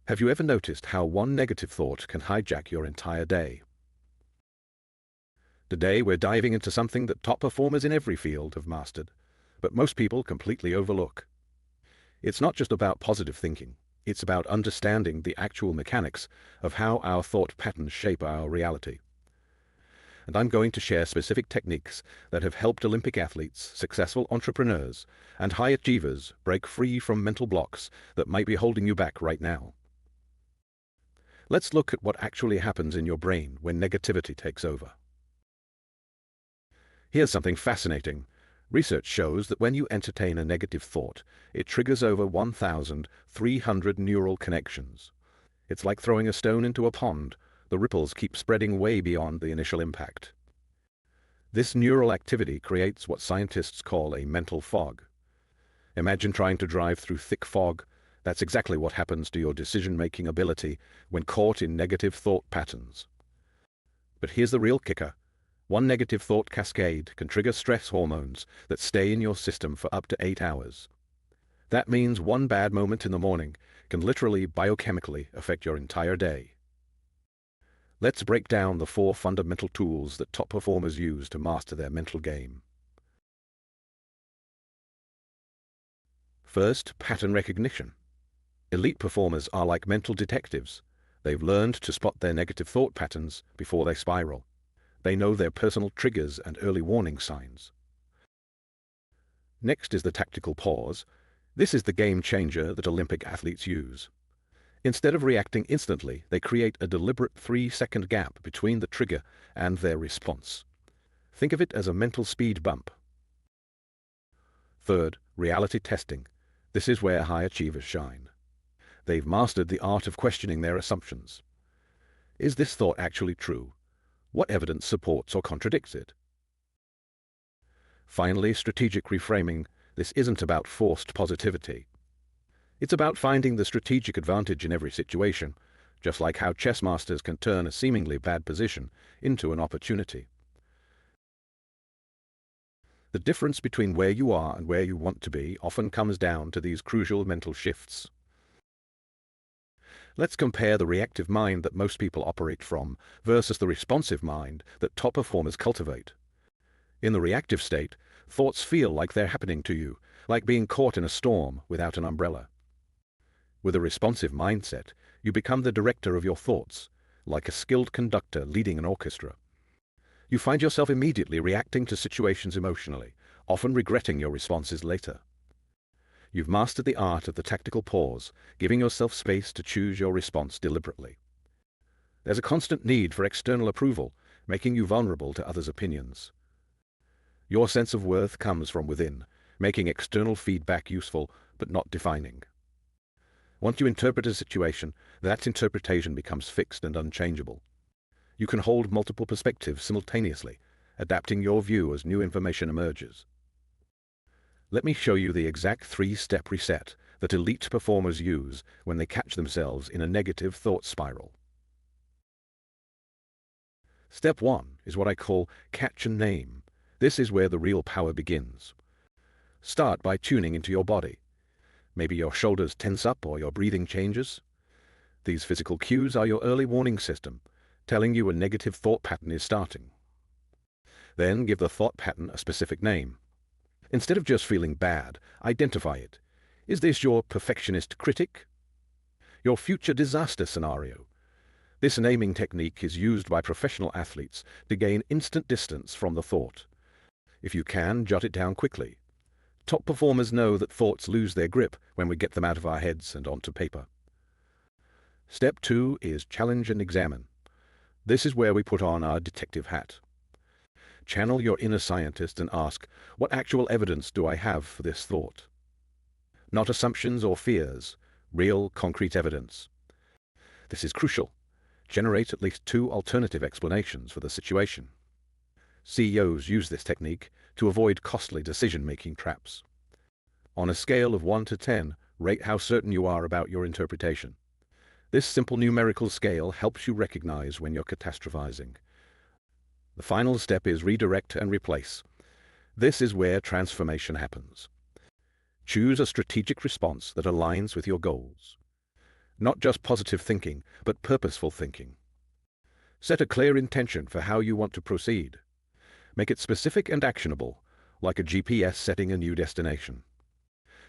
Have you ever noticed how one negative thought can hijack your entire day? Today we're diving into something that top performers in every field have mastered, but most people completely overlook. It's not just about positive thinking, it's about understanding the actual mechanics of how our thought patterns shape our reality. And I'm going to share specific techniques that have helped Olympic athletes, successful entrepreneurs, and high achievers break free from mental blocks that might be holding you back right now. Let's look at what actually happens in your brain when negativity takes over. Here's something fascinating. Research shows that when you entertain a negative thought, it triggers over 1,300 neural connections. It's like throwing a stone into a pond. The ripples keep spreading way beyond the initial impact. This neural activity creates what scientists call a mental fog. Imagine trying to drive through thick fog. That's exactly what happens to your decision-making ability when caught in negative thought patterns. But here's the real kicker. One negative thought cascade can trigger stress hormones that stay in your system for up to 8 hours. That means one bad moment in the morning can literally biochemically affect your entire day. Let's break down the 4 fundamental tools that top performers use to master their mental game. First, pattern recognition. Elite performers are like mental detectives. They've learned to spot their negative thought patterns before they spiral. They know their personal triggers and early warning signs. Next is the tactical pause. This is the game changer that Olympic athletes use. Instead of reacting instantly, they create a deliberate 3-second gap between the trigger and their response. Think of it as a mental speed bump. Third, reality testing. This is where high achievers shine. They've mastered the art of questioning their assumptions. Is this thought actually true? What evidence supports or contradicts it? Finally, strategic reframing. This isn't about forced positivity. It's about finding the strategic advantage in every situation, just like how chess masters can turn a seemingly bad position into an opportunity. The difference between where you are and where you want to be often comes down to these crucial mental shifts. Let's compare the reactive mind that most people operate from versus the responsive mind that top performers cultivate. In the reactive state, thoughts feel like they're happening to you, like being caught in a storm without an umbrella. With a responsive mindset, you become the director of your thoughts, like a skilled conductor leading an orchestra. You find yourself immediately reacting to situations emotionally, often regretting your responses later. You've mastered the art of the tactical pause, giving yourself space to choose your response deliberately. There's a constant need for external approval, making you vulnerable to others' opinions. Your sense of worth comes from within, making external feedback useful but not defining. Once you interpret a situation, that interpretation becomes fixed and unchangeable. You can hold multiple perspectives simultaneously, adapting your view as new information emerges. Let me show you the exact 3-step reset that elite performers use when they catch themselves in a negative thought spiral. Step 1 is what I call catch and name. This is where the real power begins. Start by tuning into your body. Maybe your shoulders tense up or your breathing changes. These physical cues are your early warning system, telling you a negative thought pattern is starting. Then give the thought pattern a specific name. Instead of just feeling bad, identify it. Is this your perfectionist critic? Your future disaster scenario? This naming technique is used by professional athletes to gain instant distance from the thought. If you can, jot it down quickly. Top performers know that thoughts lose their grip when we get them out of our heads and onto paper. Step 2 is challenge and examine. This is where we put on our detective hat. Channel your inner scientist and ask, what actual evidence do I have for this thought? Not assumptions or fears, real, concrete evidence. This is crucial. Generate at least 2 alternative explanations for the situation. CEOs use this technique to avoid costly decision-making traps. On a scale of 1 to 10, rate how certain you are about your interpretation. This simple numerical scale helps you recognize when you're catastrophizing. The final step is redirect and replace. This is where transformation happens. Choose a strategic response that aligns with your goals. Not just positive thinking, but purposeful thinking. Set a clear intention for how you want to proceed. Make it specific and actionable, like a GPS setting a new destination.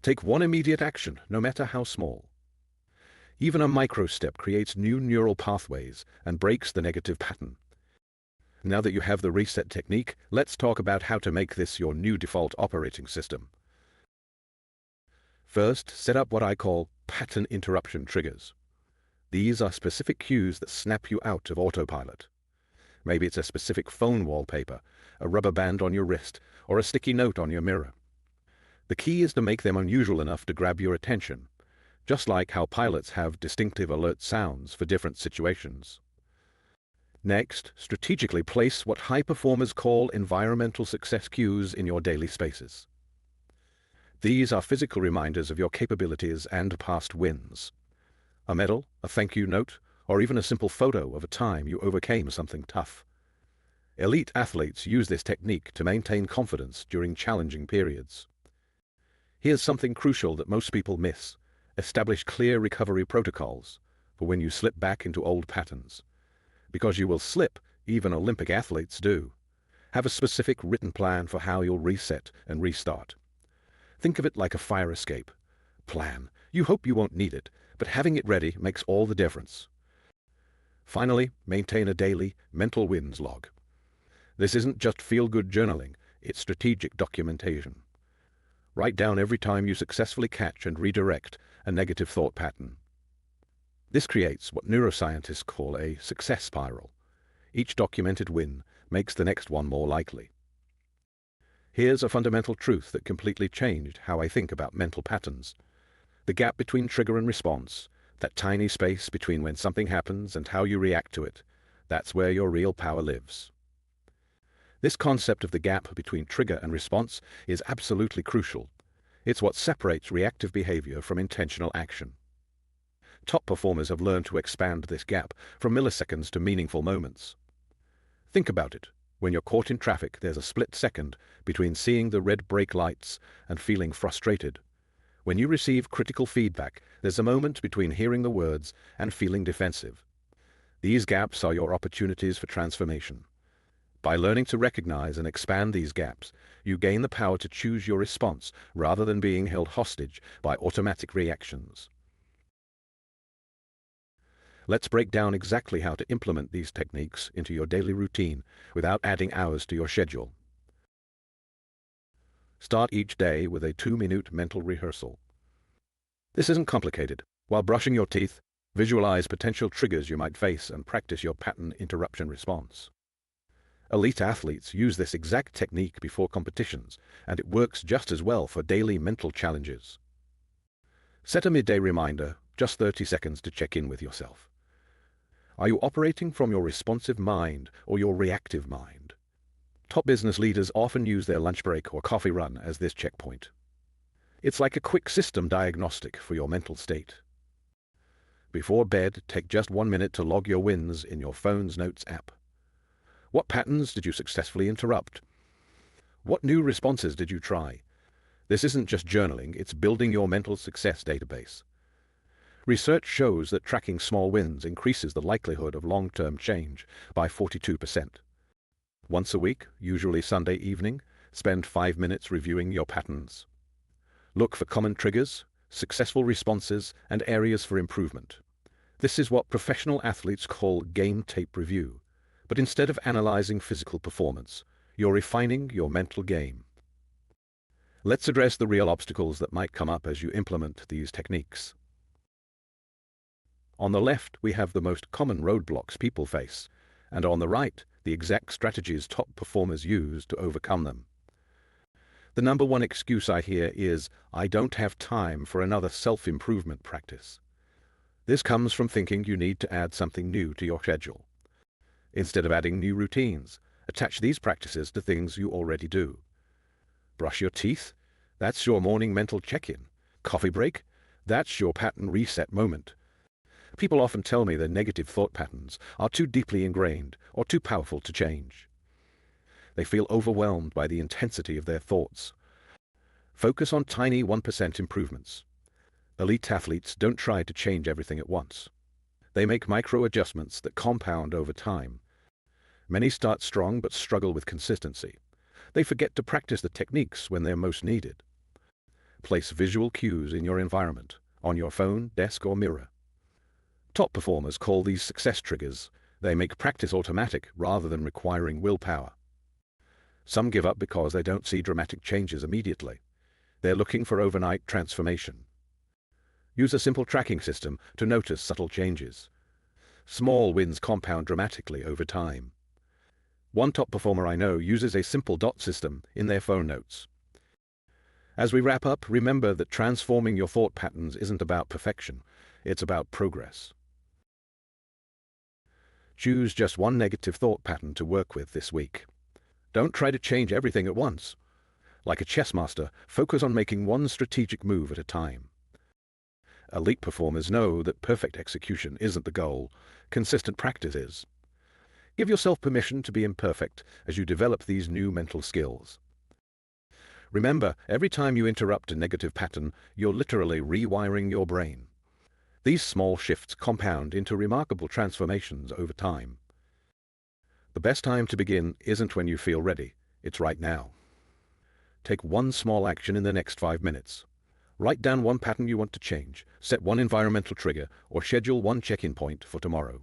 Take one immediate action, no matter how small. Even a micro step creates new neural pathways and breaks the negative pattern. Now that you have the reset technique, let's talk about how to make this your new default operating system. First, set up what I call pattern interruption triggers. These are specific cues that snap you out of autopilot. Maybe it's a specific phone wallpaper, a rubber band on your wrist, or a sticky note on your mirror. The key is to make them unusual enough to grab your attention, just like how pilots have distinctive alert sounds for different situations. Next, strategically place what high performers call environmental success cues in your daily spaces. These are physical reminders of your capabilities and past wins. A medal, a thank you note, or even a simple photo of a time you overcame something tough. Elite athletes use this technique to maintain confidence during challenging periods. Here's something crucial that most people miss. Establish clear recovery protocols for when you slip back into old patterns. Because you will slip, even Olympic athletes do. Have a specific written plan for how you'll reset and restart. Think of it like a fire escape. Plan. You hope you won't need it, but having it ready makes all the difference. Finally, maintain a daily mental wins log. This isn't just feel-good journaling, it's strategic documentation. Write down every time you successfully catch and redirect a negative thought pattern. This creates what neuroscientists call a success spiral. Each documented win makes the next one more likely. Here's a fundamental truth that completely changed how I think about mental patterns. The gap between trigger and response, that tiny space between when something happens and how you react to it, that's where your real power lives. This concept of the gap between trigger and response is absolutely crucial. It's what separates reactive behavior from intentional action. Top performers have learned to expand this gap from milliseconds to meaningful moments. Think about it. When you're caught in traffic, there's a split second between seeing the red brake lights and feeling frustrated. When you receive critical feedback, there's a moment between hearing the words and feeling defensive. These gaps are your opportunities for transformation. By learning to recognize and expand these gaps, you gain the power to choose your response rather than being held hostage by automatic reactions. Let's break down exactly how to implement these techniques into your daily routine without adding hours to your schedule. Start each day with a 2-minute mental rehearsal. This isn't complicated. While brushing your teeth, visualize potential triggers you might face and practice your pattern interruption response. Elite athletes use this exact technique before competitions, and it works just as well for daily mental challenges. Set a midday reminder, just 30 seconds to check in with yourself. Are you operating from your responsive mind or your reactive mind? Top business leaders often use their lunch break or coffee run as this checkpoint. It's like a quick system diagnostic for your mental state. Before bed, take just 1 minute to log your wins in your phone's notes app. What patterns did you successfully interrupt? What new responses did you try? This isn't just journaling, it's building your mental success database. Research shows that tracking small wins increases the likelihood of long-term change by 42%. Once a week, usually Sunday evening, spend 5 minutes reviewing your patterns. Look for common triggers, successful responses, and areas for improvement. This is what professional athletes call game tape review. But instead of analyzing physical performance, you're refining your mental game. Let's address the real obstacles that might come up as you implement these techniques. On the left, we have the most common roadblocks people face, and on the right, the exact strategies top performers use to overcome them. The number one excuse I hear is, "I don't have time for another self-improvement practice." This comes from thinking you need to add something new to your schedule. Instead of adding new routines, attach these practices to things you already do. Brush your teeth? That's your morning mental check-in. Coffee break? That's your pattern reset moment. People often tell me their negative thought patterns are too deeply ingrained or too powerful to change. They feel overwhelmed by the intensity of their thoughts. Focus on tiny 1% improvements. Elite athletes don't try to change everything at once. They make micro adjustments that compound over time. Many start strong but struggle with consistency. They forget to practice the techniques when they're most needed. Place visual cues in your environment, on your phone, desk, or mirror. Top performers call these success triggers. They make practice automatic rather than requiring willpower. Some give up because they don't see dramatic changes immediately. They're looking for overnight transformation. Use a simple tracking system to notice subtle changes. Small wins compound dramatically over time. One top performer I know uses a simple dot system in their phone notes. As we wrap up, remember that transforming your thought patterns isn't about perfection, it's about progress. Choose just one negative thought pattern to work with this week. Don't try to change everything at once. Like a chess master, focus on making one strategic move at a time. Elite performers know that perfect execution isn't the goal, consistent practice is. Give yourself permission to be imperfect as you develop these new mental skills. Remember, every time you interrupt a negative pattern, you're literally rewiring your brain. These small shifts compound into remarkable transformations over time. The best time to begin isn't when you feel ready, it's right now. Take one small action in the next 5 minutes. Write down one pattern you want to change, set one environmental trigger, or schedule one check-in point for tomorrow.